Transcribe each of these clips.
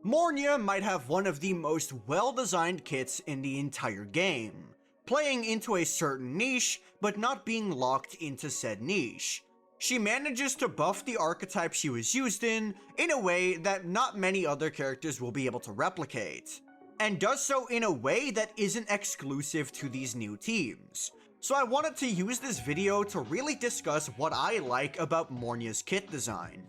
Mornye might have one of the most well-designed kits in the entire game, playing into a certain niche, but not being locked into said niche. She manages to buff the archetype she was used in a way that not many other characters will be able to replicate, and does so in a way that isn't exclusive to these new teams. So I wanted to use this video to really discuss what I like about Mornye's kit design.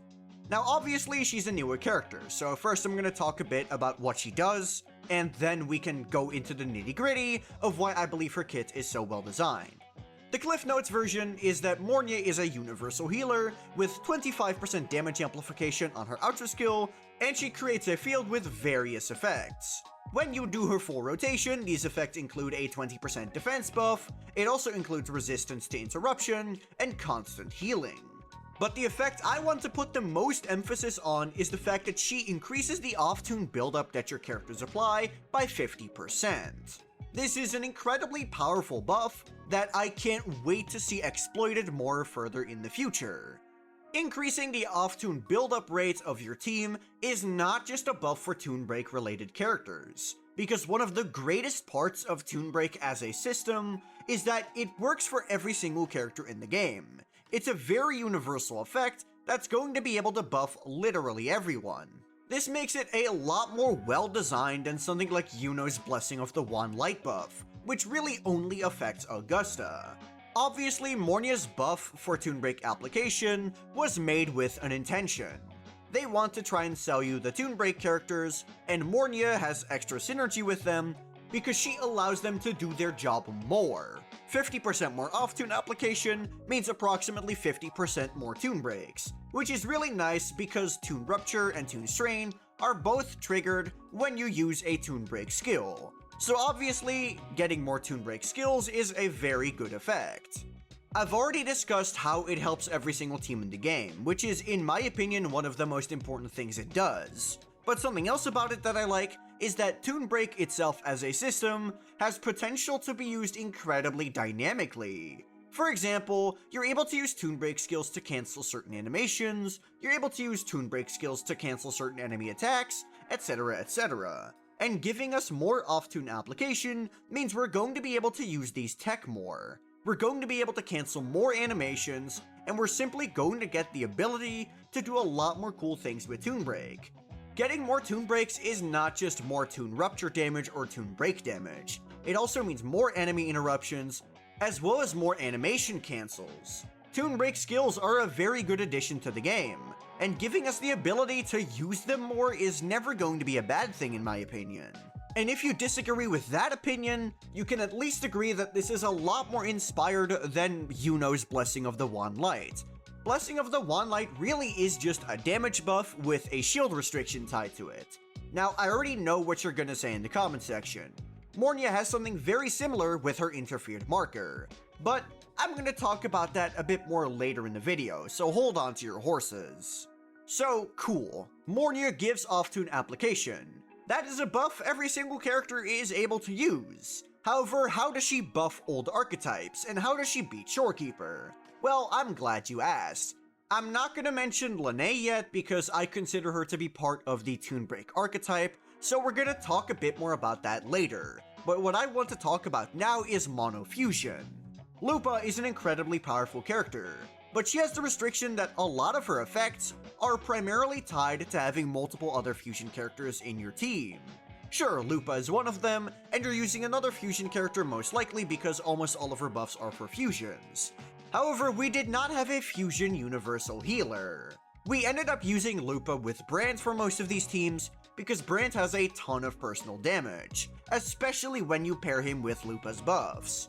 Now obviously she's a newer character, so first I'm going to talk a bit about what she does, and then we can go into the nitty-gritty of why I believe her kit is so well designed. The Cliff Notes version is that Mornye is a universal healer with 25% damage amplification on her outer skill, and she creates a field with various effects. When you do her full rotation, these effects include a 20% defense buff, it also includes resistance to interruption, and constant healing. But the effect I want to put the most emphasis on is the fact that she increases the off-tune buildup that your characters apply by 50%. This is an incredibly powerful buff that I can't wait to see exploited more further in the future. Increasing the off-tune buildup rate of your team is not just a buff for Toon Break related characters, because one of the greatest parts of Toon Break as a system is that it works for every single character in the game. It's a very universal effect that's going to be able to buff literally everyone. This makes it a lot more well designed than something like Yuno's Blessing of the Wand Light buff, which really only affects Augusta. Obviously, Mornye's buff for Toon Break application was made with an intention. They want to try and sell you the Toon Break characters, and Mornye has extra synergy with them because she allows them to do their job more. 50% more off-tune application means approximately 50% more Toon Breaks, which is really nice because Toon Rupture and Toon Strain are both triggered when you use a Toon Break skill. So obviously, getting more Toon Break skills is a very good effect. I've already discussed how it helps every single team in the game, which is in my opinion one of the most important things it does. But something else about it that I like is that Toon Break itself as a system has potential to be used incredibly dynamically. For example, you're able to use Toon Break skills to cancel certain animations, you're able to use Toon Break skills to cancel certain enemy attacks, etc, etc. And giving us more off-tune application means we're going to be able to use these tech more. We're going to be able to cancel more animations, and we're simply going to get the ability to do a lot more cool things with Toon Break. Getting more Toon Breaks is not just more Toon Rupture damage or Toon Break damage, it also means more enemy interruptions, as well as more animation cancels. Toon Break skills are a very good addition to the game, and giving us the ability to use them more is never going to be a bad thing in my opinion. And if you disagree with that opinion, you can at least agree that this is a lot more inspired than Yuno's Blessing of the Wand Light. Blessing of the Wand Light really is just a damage buff with a shield restriction tied to it. Now, I already know what you're gonna say in the comment section. Mornye has something very similar with her interfered marker, but I'm gonna talk about that a bit more later in the video, so hold on to your horses. So, cool. Mornye gives off-tune application. That is a buff every single character is able to use. However, how does she buff old archetypes, and how does she beat Shorekeeper? Well, I'm glad you asked. I'm not gonna mention Lene yet because I consider her to be part of the Toon Break archetype, so we're gonna talk a bit more about that later. But what I want to talk about now is Monofusion. Lupa is an incredibly powerful character, but she has the restriction that a lot of her effects are primarily tied to having multiple other fusion characters in your team. Sure, Lupa is one of them, and you're using another fusion character most likely because almost all of her buffs are for fusions. However, we did not have a fusion universal healer. We ended up using Lupa with Brand for most of these teams because Brand has a ton of personal damage, especially when you pair him with Lupa's buffs.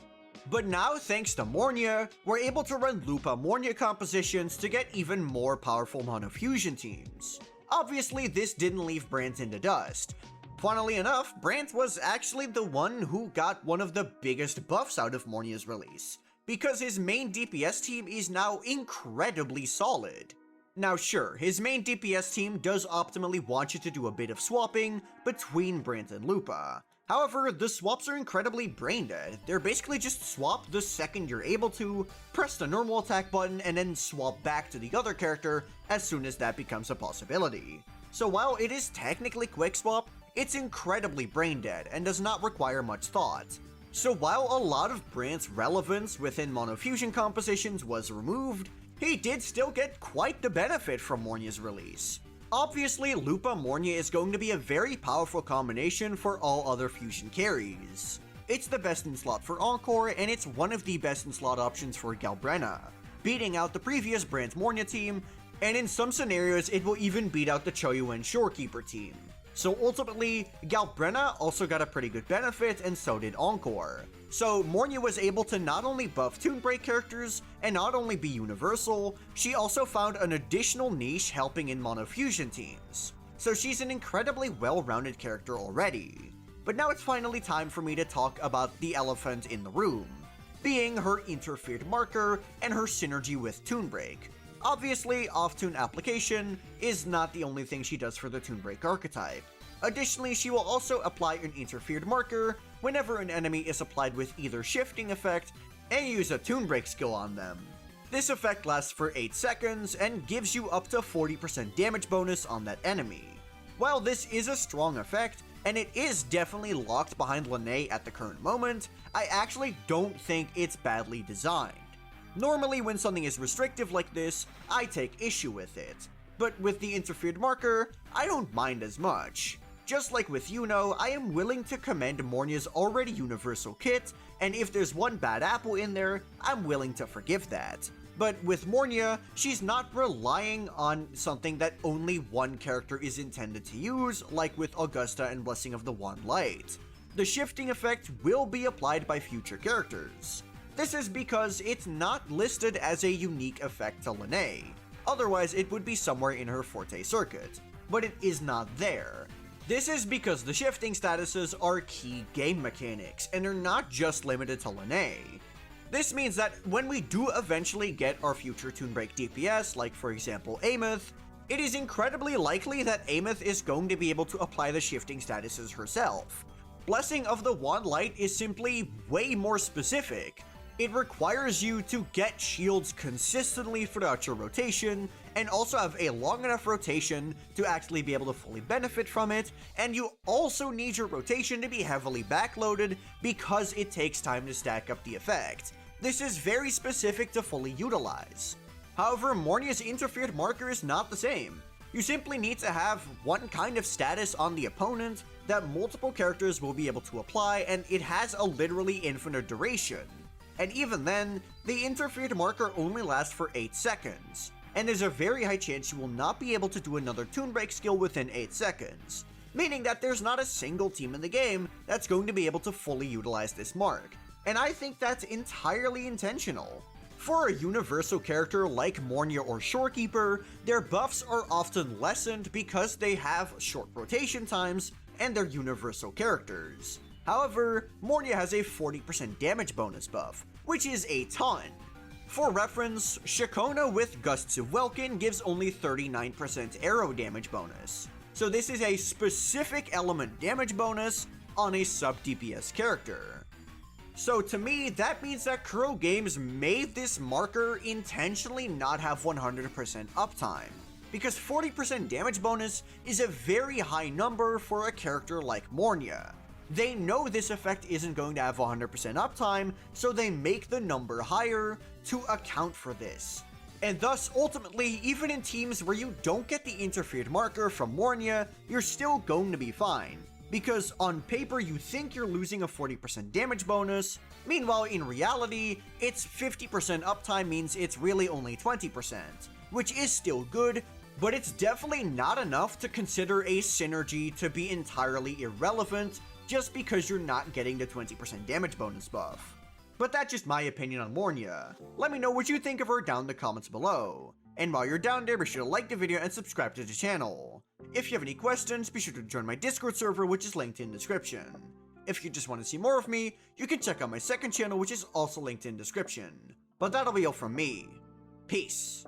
But now, thanks to Mornye, we're able to run Lupa-Mornye compositions to get even more powerful monofusion teams. Obviously, this didn't leave Brand in the dust. Funnily enough, Brand was actually the one who got one of the biggest buffs out of Mornye's release, because his main DPS team is now incredibly solid. Now sure, his main DPS team does optimally want you to do a bit of swapping between Brand and Lupa. However, the swaps are incredibly brain dead. They're basically just swap the second you're able to, press the normal attack button, and then swap back to the other character as soon as that becomes a possibility. So while it is technically quick swap, it's incredibly brain dead and does not require much thought. So while a lot of Brandt's relevance within monofusion compositions was removed, he did still get quite the benefit from Mornye's release. Obviously, Lupa Mornye is going to be a very powerful combination for all other fusion carries. It's the best in slot for Encore, and it's one of the best in slot options for Galbrenna, beating out the previous Brandt's Mornye team, and in some scenarios it will even beat out the Choyuan Shorekeeper team. So ultimately, Galbrenna also got a pretty good benefit, and so did Encore. So Mornye was able to not only buff Toon Break characters, and not only be universal, she also found an additional niche helping in monofusion teams. So she's an incredibly well-rounded character already. But now it's finally time for me to talk about the elephant in the room, being her interfered marker and her synergy with Toon Break. Obviously, off-toon application is not the only thing she does for the Toon Break archetype. Additionally, she will also apply an interfered marker whenever an enemy is applied with either shifting effect and use a Toon Break skill on them. This effect lasts for 8 seconds and gives you up to 40% damage bonus on that enemy. While this is a strong effect, and it is definitely locked behind Lene at the current moment, I actually don't think it's badly designed. Normally when something is restrictive like this, I take issue with it, but with the interfered marker, I don't mind as much. Just like with Yuno, I am willing to commend Mornye's already universal kit, and if there's one bad apple in there, I'm willing to forgive that. But with Mornye, she's not relying on something that only one character is intended to use, like with Augusta and Blessing of the One Light. The shifting effect will be applied by future characters. This is because it's not listed as a unique effect to Lene, otherwise it would be somewhere in her forte circuit, but it is not there. This is because the shifting statuses are key game mechanics, and are not just limited to Lene. This means that when we do eventually get our future Toon Break DPS, like for example Ameth, it is incredibly likely that Ameth is going to be able to apply the shifting statuses herself. Blessing of the One Light is simply way more specific. It requires you to get shields consistently throughout your rotation, and also have a long enough rotation to actually be able to fully benefit from it, and you also need your rotation to be heavily backloaded because it takes time to stack up the effect. This is very specific to fully utilize. However, Mornye's interfered marker is not the same. You simply need to have one kind of status on the opponent that multiple characters will be able to apply, and it has a literally infinite duration. And even then, the interfered marker only lasts for 8 seconds, and there's a very high chance you will not be able to do another Toon Break skill within 8 seconds, meaning that there's not a single team in the game that's going to be able to fully utilize this mark, and I think that's entirely intentional. For a universal character like Mornye or Shorekeeper, their buffs are often lessened because they have short rotation times and they're universal characters. However, Mornye has a 40% damage bonus buff, which is a ton. For reference, Shakona with Gusts of Welkin gives only 39% arrow damage bonus, so this is a specific element damage bonus on a sub-DPS character. So to me, that means that Kuro Games made this marker intentionally not have 100% uptime, because 40% damage bonus is a very high number for a character like Mornye. They know this effect isn't going to have 100% uptime, so they make the number higher to account for this. And thus, ultimately, even in teams where you don't get the interfered marker from Mornye, you're still going to be fine. Because on paper you think you're losing a 40% damage bonus, meanwhile in reality, it's 50% uptime means it's really only 20%, which is still good, but it's definitely not enough to consider a synergy to be entirely irrelevant just because you're not getting the 20% damage bonus buff. But that's just my opinion on Mornye. Let me know what you think of her down in the comments below. And while you're down there, be sure to like the video and subscribe to the channel. If you have any questions, be sure to join my Discord server, which is linked in the description. If you just want to see more of me, you can check out my second channel, which is also linked in the description. But that'll be all from me. Peace.